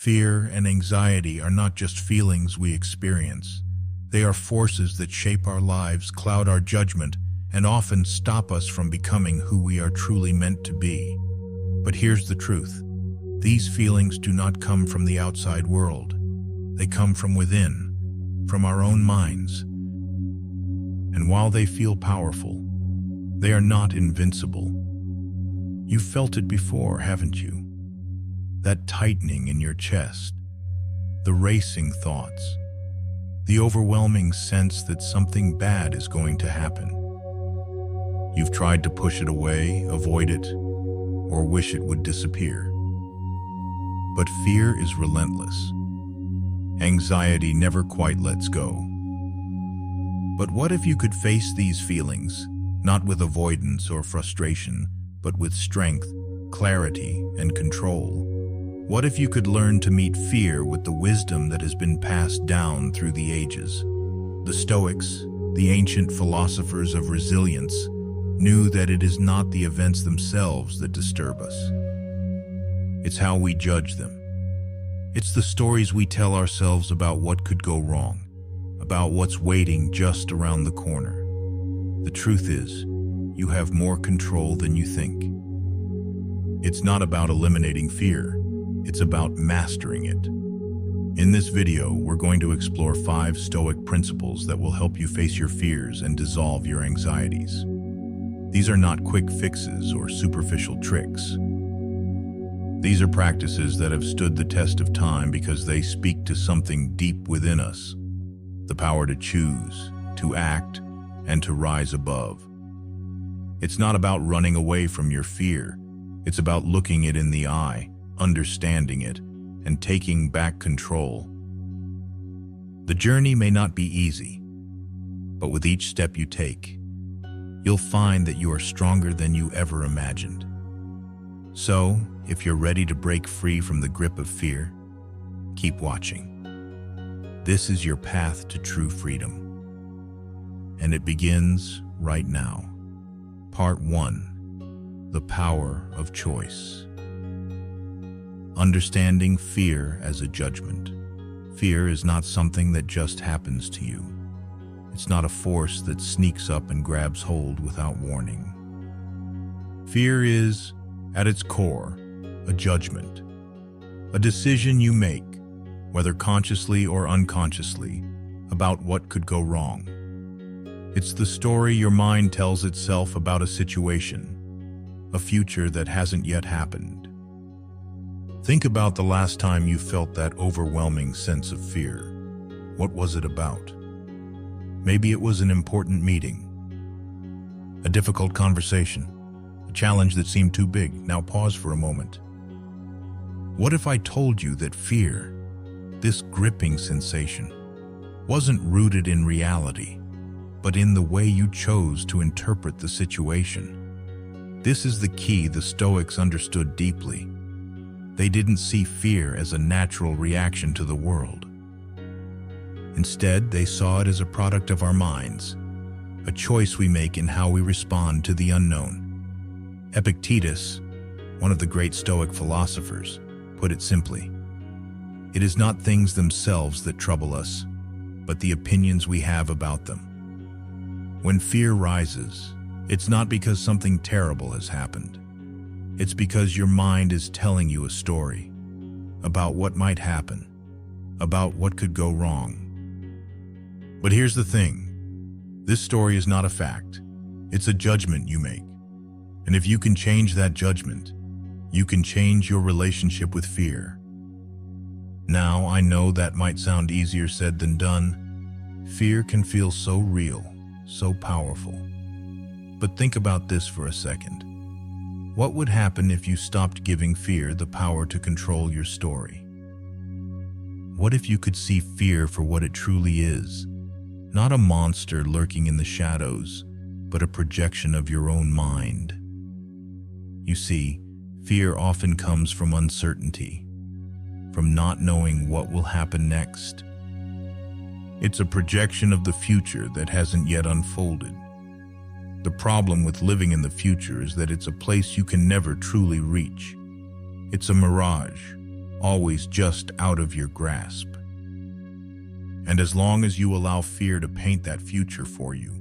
Fear and anxiety are not just feelings we experience. They are forces that shape our lives, cloud our judgment, and often stop us from becoming who we are truly meant to be. But here's the truth. These feelings do not come from the outside world. They come from within, from our own minds. And while they feel powerful, they are not invincible. You've felt it before, haven't you? That tightening in your chest, the racing thoughts, the overwhelming sense that something bad is going to happen. You've tried to push it away, avoid it, or wish it would disappear. But fear is relentless. Anxiety never quite lets go. But what if you could face these feelings, not with avoidance or frustration, but with strength, clarity, and control? What if you could learn to meet fear with the wisdom that has been passed down through the ages? The Stoics, the ancient philosophers of resilience, knew that it is not the events themselves that disturb us. It's how we judge them. It's the stories we tell ourselves about what could go wrong, about what's waiting just around the corner. The truth is, you have more control than you think. It's not about eliminating fear. It's about mastering it. In this video, we're going to explore 5 Stoic principles that will help you face your fears and dissolve your anxieties. These are not quick fixes or superficial tricks. These are practices that have stood the test of time because they speak to something deep within us, the power to choose, to act, and to rise above. It's not about running away from your fear. It's about looking it in the eye, understanding it, and taking back control. The journey may not be easy, but with each step you take, you'll find that you are stronger than you ever imagined. So, if you're ready to break free from the grip of fear, keep watching. This is your path to true freedom. And it begins right now. Part 1. The Power of Choice. Understanding fear as a judgment. Fear is not something that just happens to you. It's not a force that sneaks up and grabs hold without warning. Fear is, at its core, a judgment, a decision you make, whether consciously or unconsciously, about what could go wrong. It's the story your mind tells itself about a situation, a future that hasn't yet happened. Think about the last time you felt that overwhelming sense of fear. What was it about? Maybe it was an important meeting, a difficult conversation, a challenge that seemed too big. Now pause for a moment. What if I told you that fear, this gripping sensation, wasn't rooted in reality, but in the way you chose to interpret the situation? This is the key the Stoics understood deeply. They didn't see fear as a natural reaction to the world. Instead, they saw it as a product of our minds, a choice we make in how we respond to the unknown. Epictetus, one of the great Stoic philosophers, put it simply: it is not things themselves that trouble us, but the opinions we have about them. When fear rises, it's not because something terrible has happened. It's because your mind is telling you a story about what might happen, about what could go wrong. But here's the thing. This story is not a fact. It's a judgment you make. And if you can change that judgment, you can change your relationship with fear. Now, I know that might sound easier said than done. Fear can feel so real, so powerful. But think about this for a second. What would happen if you stopped giving fear the power to control your story? What if you could see fear for what it truly is? Not a monster lurking in the shadows, but a projection of your own mind. You see, fear often comes from uncertainty, from not knowing what will happen next. It's a projection of the future that hasn't yet unfolded. The problem with living in the future is that it's a place you can never truly reach. It's a mirage, always just out of your grasp. And as long as you allow fear to paint that future for you,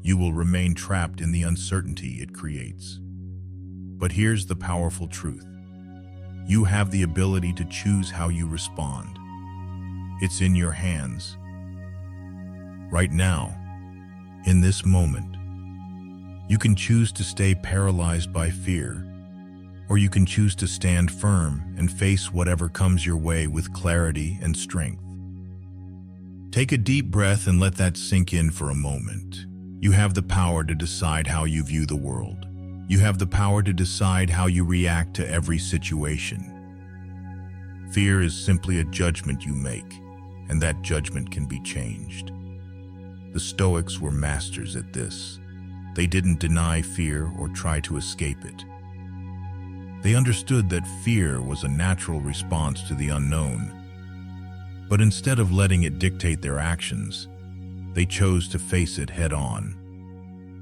you will remain trapped in the uncertainty it creates. But here's the powerful truth. You have the ability to choose how you respond. It's in your hands. Right now, in this moment, you can choose to stay paralyzed by fear, or you can choose to stand firm and face whatever comes your way with clarity and strength. Take a deep breath and let that sink in for a moment. You have the power to decide how you view the world. You have the power to decide how you react to every situation. Fear is simply a judgment you make, and that judgment can be changed. The Stoics were masters at this. They didn't deny fear or try to escape it. They understood that fear was a natural response to the unknown. But instead of letting it dictate their actions, they chose to face it head-on.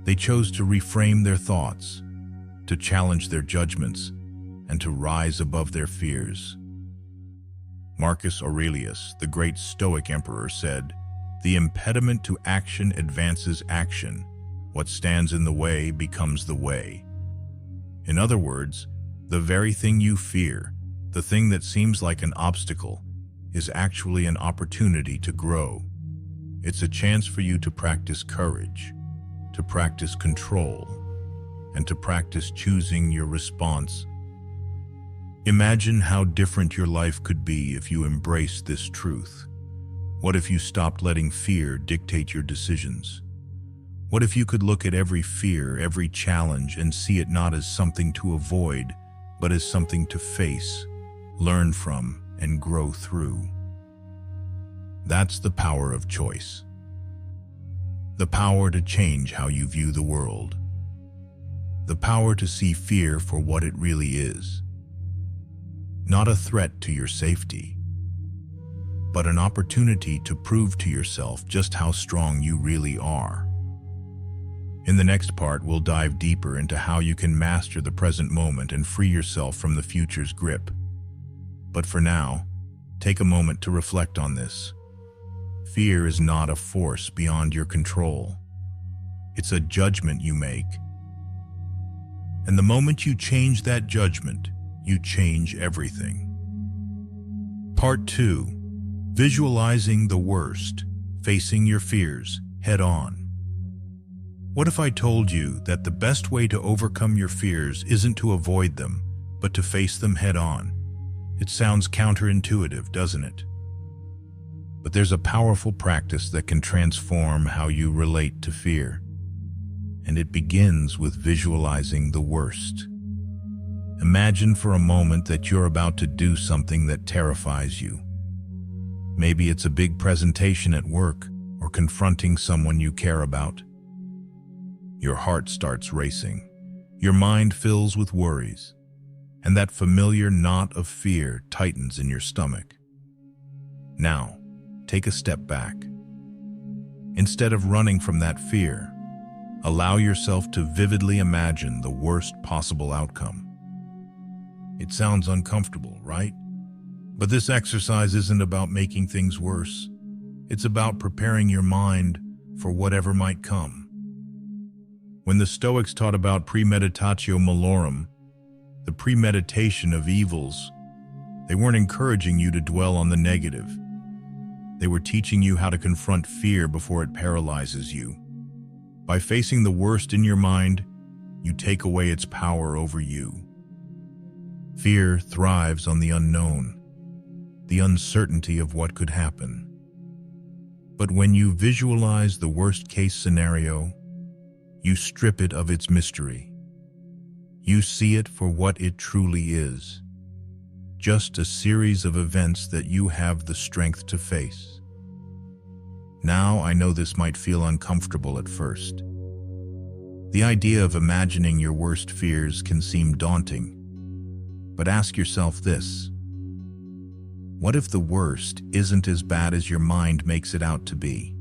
They chose to reframe their thoughts, to challenge their judgments, and to rise above their fears. Marcus Aurelius, the great Stoic emperor, said, "The impediment to action advances action. What stands in the way becomes the way." In other words, the very thing you fear, the thing that seems like an obstacle, is actually an opportunity to grow. It's a chance for you to practice courage, to practice control, and to practice choosing your response. Imagine how different your life could be if you embraced this truth. What if you stopped letting fear dictate your decisions? What if you could look at every fear, every challenge, and see it not as something to avoid, but as something to face, learn from, and grow through? That's the power of choice. The power to change how you view the world. The power to see fear for what it really is. Not a threat to your safety, but an opportunity to prove to yourself just how strong you really are. In the next part, we'll dive deeper into how you can master the present moment and free yourself from the future's grip. But for now, take a moment to reflect on this. Fear is not a force beyond your control. It's a judgment you make. And the moment you change that judgment, you change everything. Part 2. Visualizing the worst, facing your fears head on. What if I told you that the best way to overcome your fears isn't to avoid them, but to face them head on? It sounds counterintuitive, doesn't it? But there's a powerful practice that can transform how you relate to fear. And it begins with visualizing the worst. Imagine for a moment that you're about to do something that terrifies you. Maybe it's a big presentation at work or confronting someone you care about. Your heart starts racing. Your mind fills with worries. And that familiar knot of fear tightens in your stomach. Now, take a step back. Instead of running from that fear, allow yourself to vividly imagine the worst possible outcome. It sounds uncomfortable, right? But this exercise isn't about making things worse. It's about preparing your mind for whatever might come. When the Stoics taught about premeditatio malorum, the premeditation of evils, they weren't encouraging you to dwell on the negative. They were teaching you how to confront fear before it paralyzes you. By facing the worst in your mind, you take away its power over you. Fear thrives on the unknown, the uncertainty of what could happen. But when you visualize the worst-case scenario, you strip it of its mystery. You see it for what it truly is, just a series of events that you have the strength to face. Now, I know this might feel uncomfortable at first. The idea of imagining your worst fears can seem daunting, but ask yourself this: what if the worst isn't as bad as your mind makes it out to be?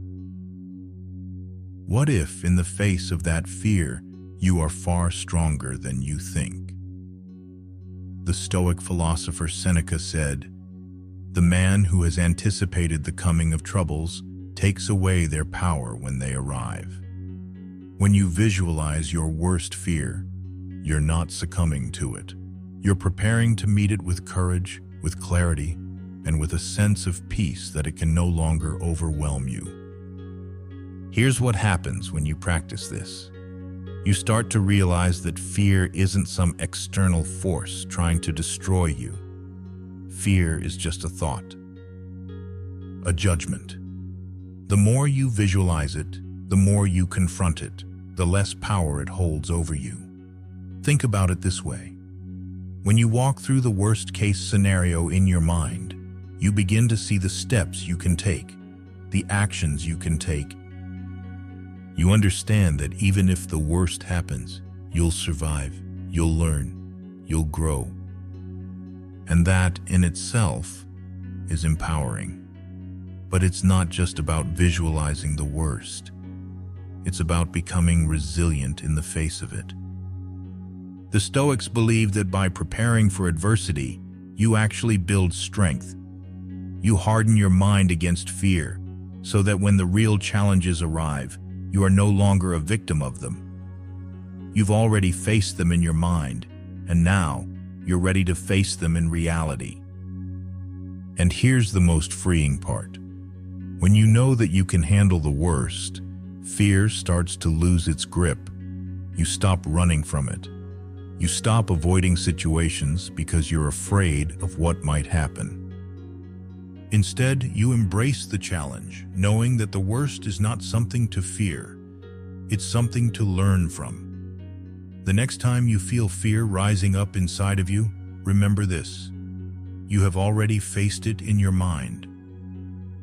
What if, in the face of that fear, you are far stronger than you think? The Stoic philosopher Seneca said, "The man who has anticipated the coming of troubles takes away their power when they arrive." When you visualize your worst fear, you're not succumbing to it. You're preparing to meet it with courage, with clarity, and with a sense of peace that it can no longer overwhelm you. Here's what happens when you practice this. You start to realize that fear isn't some external force trying to destroy you. Fear is just a thought, a judgment. The more you visualize it, the more you confront it, the less power it holds over you. Think about it this way. When you walk through the worst-case scenario in your mind, you begin to see the steps you can take, the actions you can take. You understand that even if the worst happens, you'll survive, you'll learn, you'll grow. And that, in itself, is empowering. But it's not just about visualizing the worst. It's about becoming resilient in the face of it. The Stoics believed that by preparing for adversity, you actually build strength. You harden your mind against fear, so that when the real challenges arrive, you are no longer a victim of them. You've already faced them in your mind, and now you're ready to face them in reality. And here's the most freeing part. When you know that you can handle the worst, fear starts to lose its grip. You stop running from it. You stop avoiding situations because you're afraid of what might happen. Instead, you embrace the challenge, knowing that the worst is not something to fear. It's something to learn from. The next time you feel fear rising up inside of you, remember this. You have already faced it in your mind.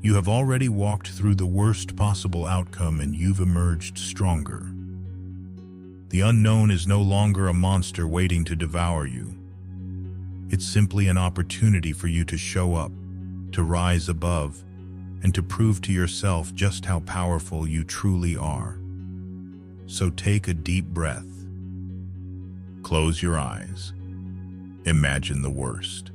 You have already walked through the worst possible outcome and you've emerged stronger. The unknown is no longer a monster waiting to devour you. It's simply an opportunity for you to show up, to rise above, and to prove to yourself just how powerful you truly are. So take a deep breath. Close your eyes. Imagine the worst.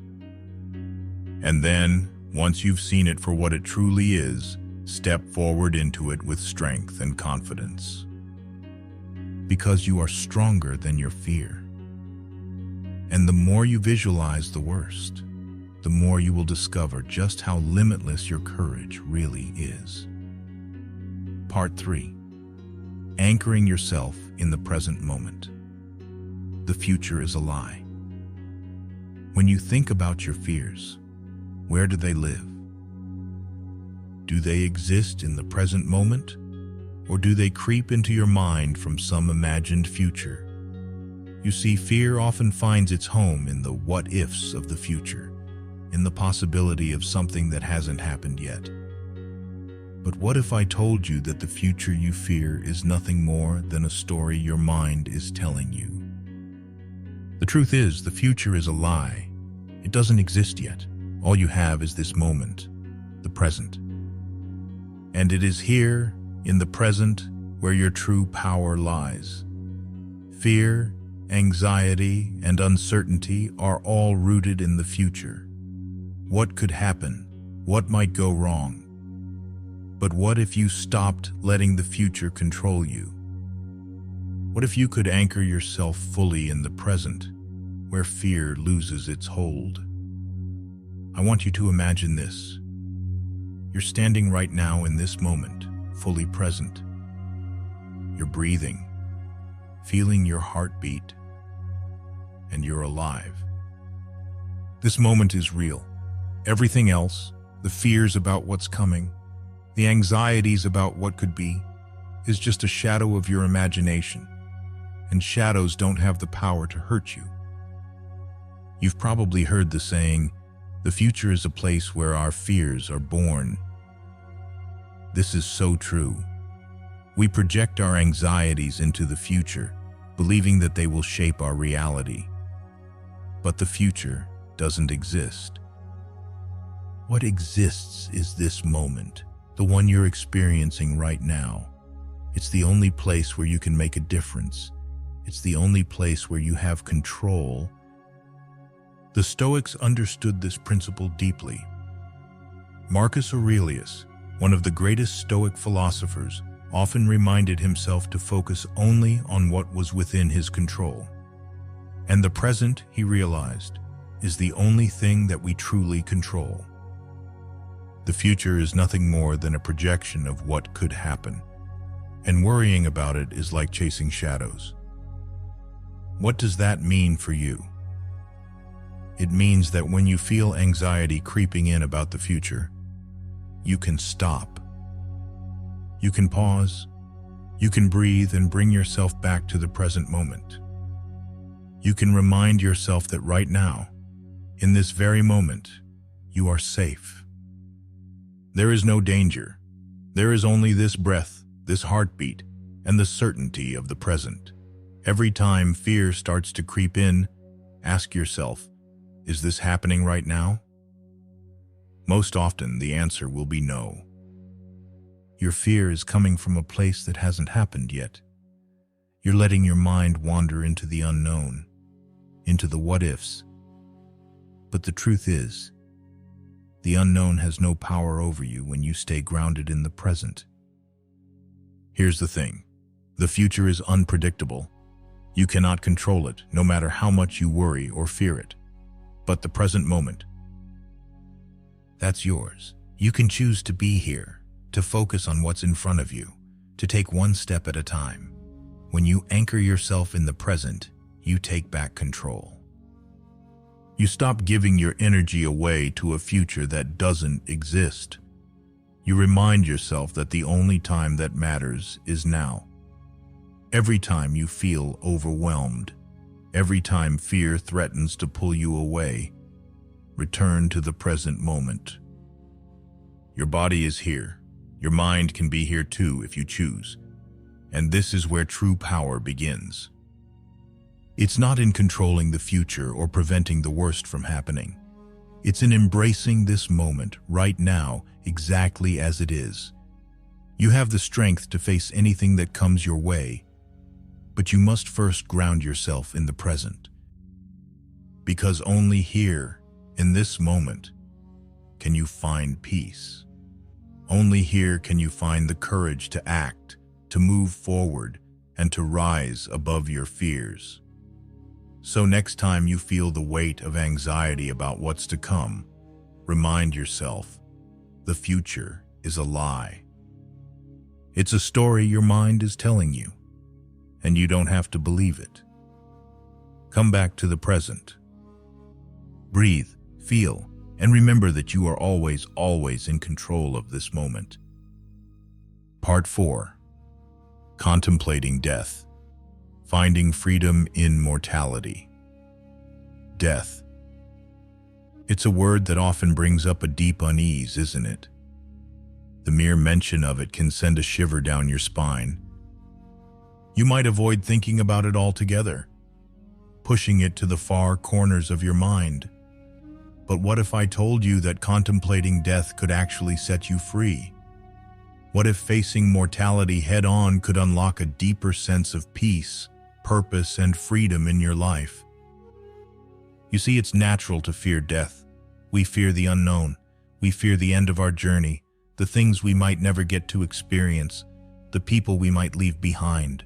And then, once you've seen it for what it truly is, step forward into it with strength and confidence. Because you are stronger than your fear. And the more you visualize the worst, the more you will discover just how limitless your courage really is. Part 3. Anchoring yourself in the present moment. The future is a lie. When you think about your fears, where do they live? Do they exist in the present moment, or do they creep into your mind from some imagined future? You see, fear often finds its home in the what-ifs of the future, in the possibility of something that hasn't happened yet. But what if I told you that the future you fear is nothing more than a story your mind is telling you? The truth is, the future is a lie. It doesn't exist yet. All you have is this moment, the present. And it is here, in the present, where your true power lies. Fear, anxiety, and uncertainty are all rooted in the future. What could happen? What might go wrong? But what if you stopped letting the future control you? What if you could anchor yourself fully in the present, where fear loses its hold? I want you to imagine this. You're standing right now in this moment, fully present. You're breathing, feeling your heartbeat, and you're alive. This moment is real. Everything else, the fears about what's coming, the anxieties about what could be, is just a shadow of your imagination, and shadows don't have the power to hurt you. You've probably heard the saying, "The future is a place where our fears are born." This is so true. We project our anxieties into the future, believing that they will shape our reality. But the future doesn't exist. What exists is this moment, the one you're experiencing right now. It's the only place where you can make a difference. It's the only place where you have control. The Stoics understood this principle deeply. Marcus Aurelius, one of the greatest Stoic philosophers, often reminded himself to focus only on what was within his control. And the present, he realized, is the only thing that we truly control. The future is nothing more than a projection of what could happen, and worrying about it is like chasing shadows. What does that mean for you? It means that when you feel anxiety creeping in about the future, you can stop. You can pause. You can breathe and bring yourself back to the present moment. You can remind yourself that right now, in this very moment, you are safe. There is no danger. There is only this breath, this heartbeat, and the certainty of the present. Every time fear starts to creep in, ask yourself, is this happening right now? Most often, the answer will be no. Your fear is coming from a place that hasn't happened yet. You're letting your mind wander into the unknown, into the what-ifs. But the truth is, the unknown has no power over you when you stay grounded in the present. Here's the thing. The future is unpredictable. You cannot control it, no matter how much you worry or fear it. But the present moment, that's yours. You can choose to be here, to focus on what's in front of you, to take one step at a time. When you anchor yourself in the present, you take back control. You stop giving your energy away to a future that doesn't exist. You remind yourself that the only time that matters is now. Every time you feel overwhelmed, every time fear threatens to pull you away, return to the present moment. Your body is here. Your mind can be here too if you choose. And this is where true power begins. It's not in controlling the future or preventing the worst from happening. It's in embracing this moment right now exactly as it is. You have the strength to face anything that comes your way, but you must first ground yourself in the present. Because only here, in this moment, can you find peace. Only here can you find the courage to act, to move forward, and to rise above your fears. So next time you feel the weight of anxiety about what's to come, remind yourself, the future is a lie. It's a story your mind is telling you, and you don't have to believe it. Come back to the present. Breathe, feel, and remember that you are always in control of this moment. Part 4. Contemplating death. Finding freedom in mortality. Death. It's a word that often brings up a deep unease, isn't it? The mere mention of it can send a shiver down your spine. You might avoid thinking about it altogether, pushing it to the far corners of your mind. But what if I told you that contemplating death could actually set you free? What if facing mortality head-on could unlock a deeper sense of peace, purpose, and freedom in your life? You see, it's natural to fear death. We fear the unknown. We fear the end of our journey, the things we might never get to experience, the people we might leave behind.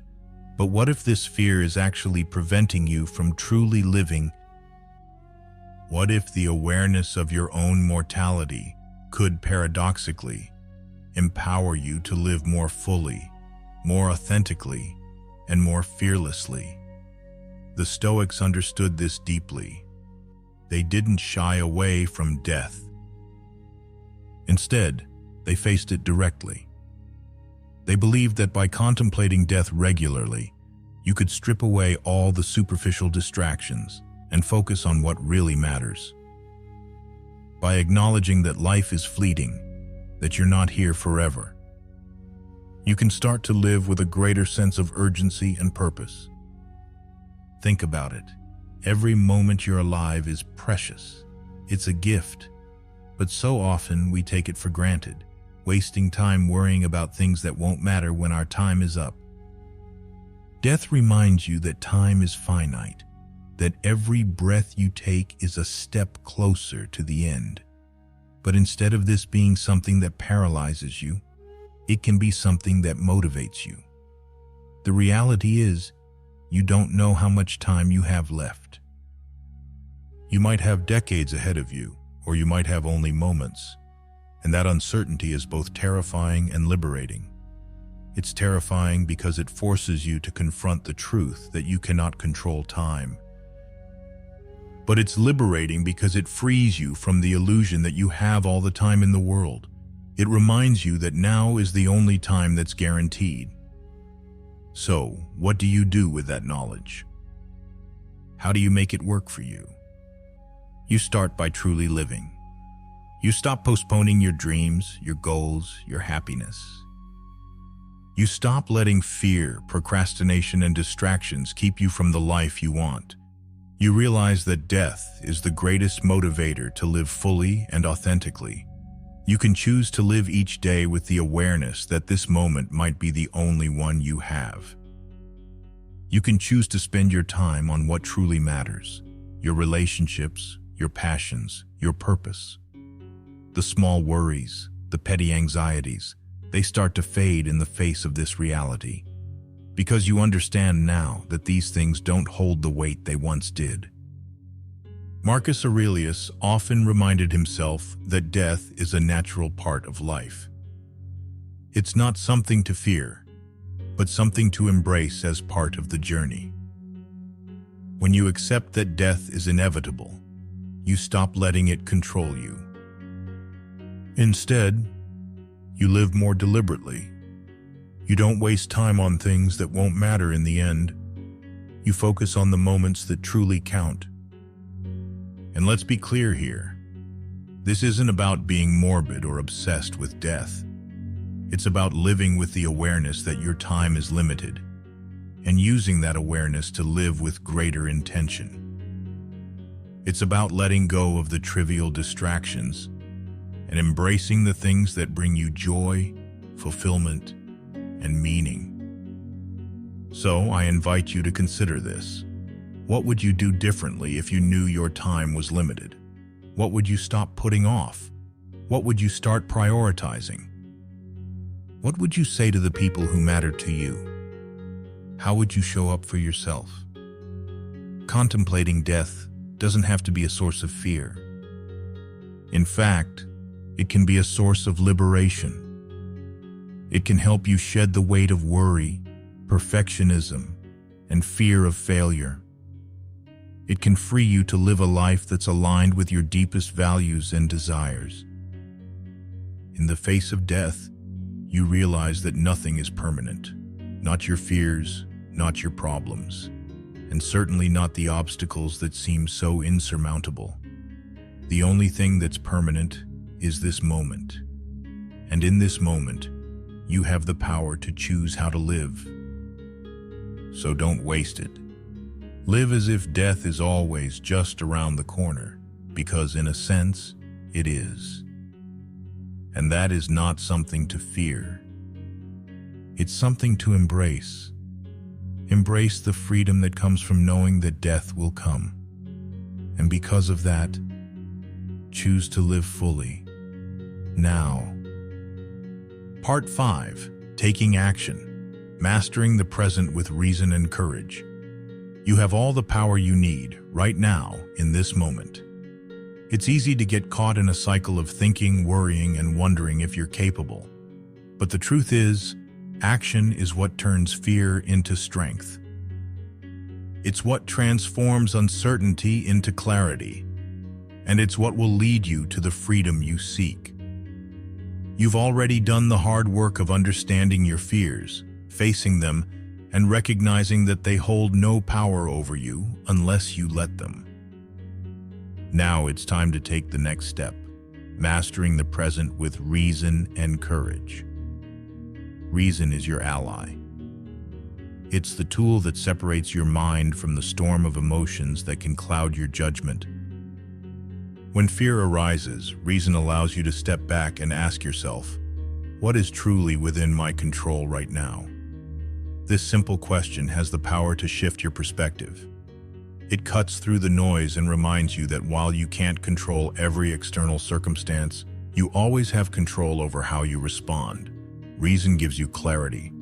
But what if this fear is actually preventing you from truly living? What if the awareness of your own mortality could paradoxically empower you to live more fully, more authentically, and more fearlessly? The Stoics understood this deeply. They didn't shy away from death. Instead, they faced it directly. They believed that by contemplating death regularly, you could strip away all the superficial distractions and focus on what really matters. By acknowledging that life is fleeting, that you're not here forever, you can start to live with a greater sense of urgency and purpose. Think about it. Every moment you're alive is precious. It's a gift. But so often we take it for granted, wasting time worrying about things that won't matter when our time is up. Death reminds you that time is finite. that every breath you take is a step closer to the end. But instead of this being something that paralyzes you, it can be something that motivates you. The reality is, you don't know how much time you have left. You might have decades ahead of you, or you might have only moments, and that uncertainty is both terrifying and liberating. It's terrifying because it forces you to confront the truth that you cannot control time. But it's liberating because it frees you from the illusion that you have all the time in the world. It reminds you that now is the only time that's guaranteed. So, what do you do with that knowledge? How do you make it work for you? You start by truly living. You stop postponing your dreams, your goals, your happiness. You stop letting fear, procrastination, and distractions keep you from the life you want. You realize that death is the greatest motivator to live fully and authentically. You can choose to live each day with the awareness that this moment might be the only one you have. You can choose to spend your time on what truly matters, your relationships, your passions, your purpose. The small worries, the petty anxieties, they start to fade in the face of this reality, because you understand now that these things don't hold the weight they once did. Marcus Aurelius often reminded himself that death is a natural part of life. It's not something to fear, but something to embrace as part of the journey. When you accept that death is inevitable, you stop letting it control you. Instead, you live more deliberately. You don't waste time on things that won't matter in the end. You focus on the moments that truly count. And let's be clear here. This isn't about being morbid or obsessed with death. It's about living with the awareness that your time is limited and using that awareness to live with greater intention. It's about letting go of the trivial distractions and embracing the things that bring you joy, fulfillment, and meaning. So I invite you to consider this. What would you do differently if you knew your time was limited? What would you stop putting off? What would you start prioritizing? What would you say to the people who matter to you? How would you show up for yourself? Contemplating death doesn't have to be a source of fear. In fact, it can be a source of liberation. It can help you shed the weight of worry, perfectionism, and fear of failure. It can free you to live a life that's aligned with your deepest values and desires. In the face of death, you realize that nothing is permanent. Not your fears, not your problems, and certainly not the obstacles that seem so insurmountable. The only thing that's permanent is this moment. And in this moment, you have the power to choose how to live. So don't waste it. Live as if death is always just around the corner, because in a sense, it is. And that is not something to fear. It's something to embrace. Embrace the freedom that comes from knowing that death will come. And because of that, choose to live fully. Now. Part 5. Taking action. Mastering the present with reason and courage. You have all the power you need right now in this moment. It's easy to get caught in a cycle of thinking, worrying, and wondering if you're capable. But the truth is, action is what turns fear into strength. It's what transforms uncertainty into clarity. And it's what will lead you to the freedom you seek. You've already done the hard work of understanding your fears, facing them, and recognizing that they hold no power over you unless you let them. Now it's time to take the next step, mastering the present with reason and courage. Reason is your ally. It's the tool that separates your mind from the storm of emotions that can cloud your judgment. When fear arises, reason allows you to step back and ask yourself, what is truly within my control right now? This simple question has the power to shift your perspective. It cuts through the noise and reminds you that while you can't control every external circumstance, you always have control over how you respond. Reason gives you clarity.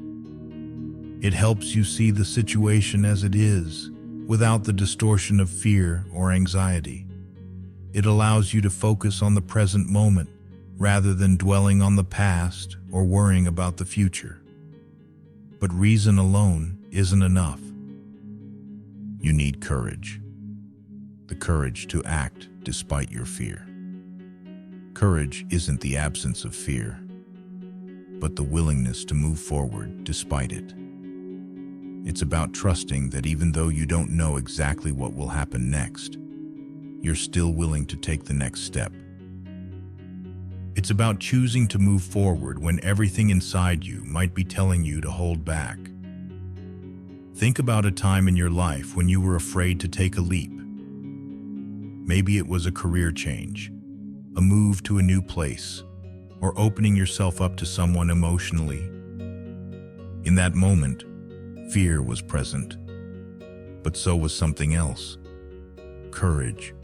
It helps you see the situation as it is, without the distortion of fear or anxiety. It allows you to focus on the present moment, rather than dwelling on the past or worrying about the future. But reason alone isn't enough. You need courage. The courage to act despite your fear. Courage isn't the absence of fear, but the willingness to move forward despite it. It's about trusting that even though you don't know exactly what will happen next, you're still willing to take the next step. It's about choosing to move forward when everything inside you might be telling you to hold back. Think about a time in your life when you were afraid to take a leap. Maybe it was a career change, a move to a new place, or opening yourself up to someone emotionally. In that moment, fear was present, but so was something else: courage.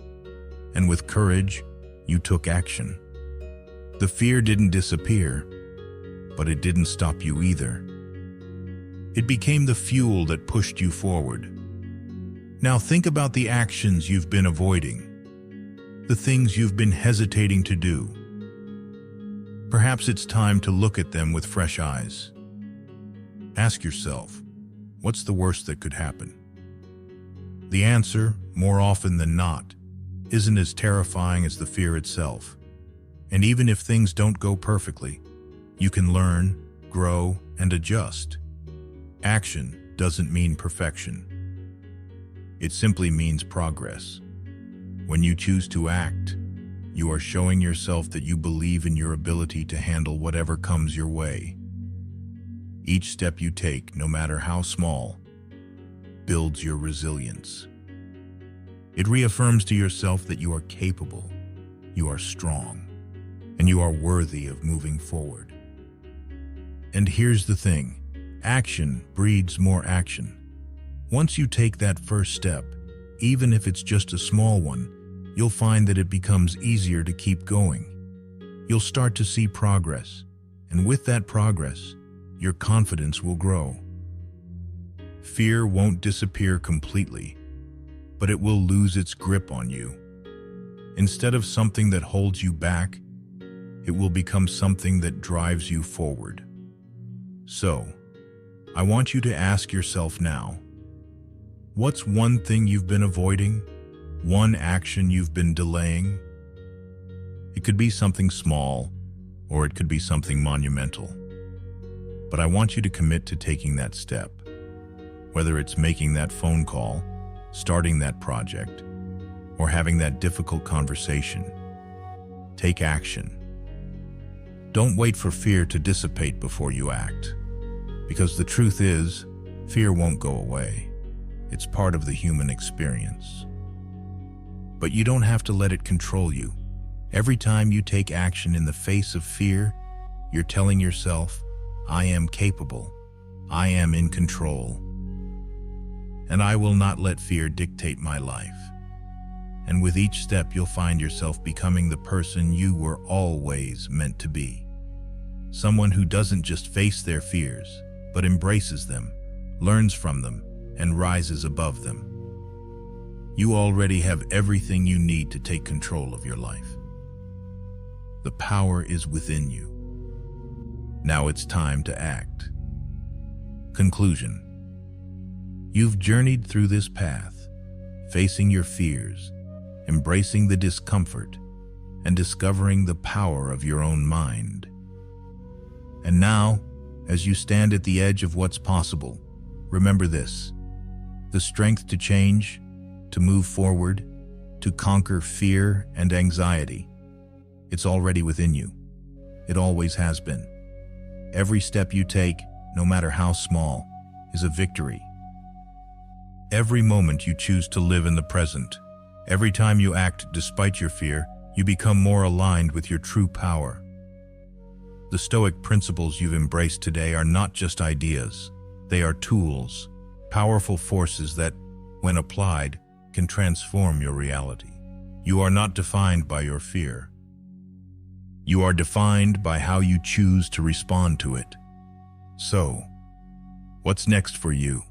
And with courage, you took action. The fear didn't disappear, but it didn't stop you either. It became the fuel that pushed you forward. Now think about the actions you've been avoiding, the things you've been hesitating to do. Perhaps it's time to look at them with fresh eyes. Ask yourself, what's the worst that could happen? The answer, more often than not, isn't as terrifying as the fear itself. And even if things don't go perfectly, you can learn, grow, and adjust. Action doesn't mean perfection. It simply means progress. When you choose to act, you are showing yourself that you believe in your ability to handle whatever comes your way. Each step you take, no matter how small, builds your resilience. It reaffirms to yourself that you are capable, you are strong, and you are worthy of moving forward. And here's the thing: action breeds more action. Once you take that first step, even if it's just a small one, you'll find that it becomes easier to keep going. You'll start to see progress, and with that progress, your confidence will grow. Fear won't disappear completely, but it will lose its grip on you. Instead of something that holds you back, it will become something that drives you forward. So, I want you to ask yourself now, what's one thing you've been avoiding? One action you've been delaying? It could be something small, or it could be something monumental. But I want you to commit to taking that step. Whether it's making that phone call, starting that project, or having that difficult conversation, take action. Don't wait for fear to dissipate before you act. Because the truth is, fear won't go away. It's part of the human experience. But you don't have to let it control you. Every time you take action in the face of fear, you're telling yourself, I am capable, I am in control, and I will not let fear dictate my life. And with each step, you'll find yourself becoming the person you were always meant to be. Someone who doesn't just face their fears, but embraces them, learns from them, and rises above them. You already have everything you need to take control of your life. The power is within you. Now it's time to act. Conclusion. You've journeyed through this path, facing your fears, embracing the discomfort, and discovering the power of your own mind. And now, as you stand at the edge of what's possible, remember this: the strength to change, to move forward, to conquer fear and anxiety. It's already within you. It always has been. Every step you take, no matter how small, is a victory. Every moment you choose to live in the present, every time you act despite your fear, you become more aligned with your true power. The Stoic principles you've embraced today are not just ideas. They are tools, powerful forces that, when applied, can transform your reality. You are not defined by your fear. You are defined by how you choose to respond to it. So, what's next for you?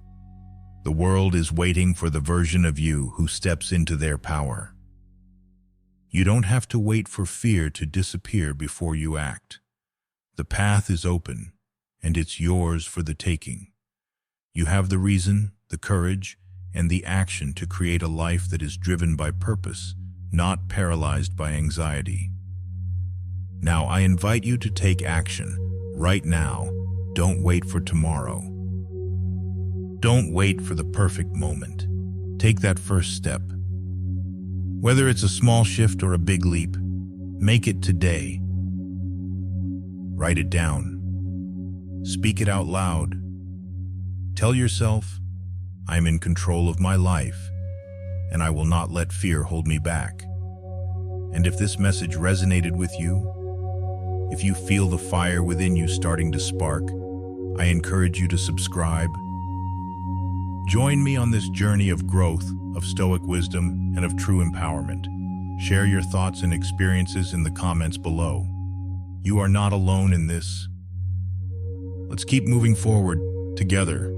The world is waiting for the version of you who steps into their power. You don't have to wait for fear to disappear before you act. The path is open, and it's yours for the taking. You have the reason, the courage, and the action to create a life that is driven by purpose, not paralyzed by anxiety. Now, I invite you to take action right now. Don't wait for tomorrow. Don't wait for the perfect moment. Take that first step. Whether it's a small shift or a big leap, make it today. Write it down. Speak it out loud. Tell yourself, I'm in control of my life, and I will not let fear hold me back. And if this message resonated with you, if you feel the fire within you starting to spark, I encourage you to subscribe. Join me on this journey of growth, of Stoic wisdom, and of true empowerment. Share your thoughts and experiences in the comments below. You are not alone in this. Let's keep moving forward together.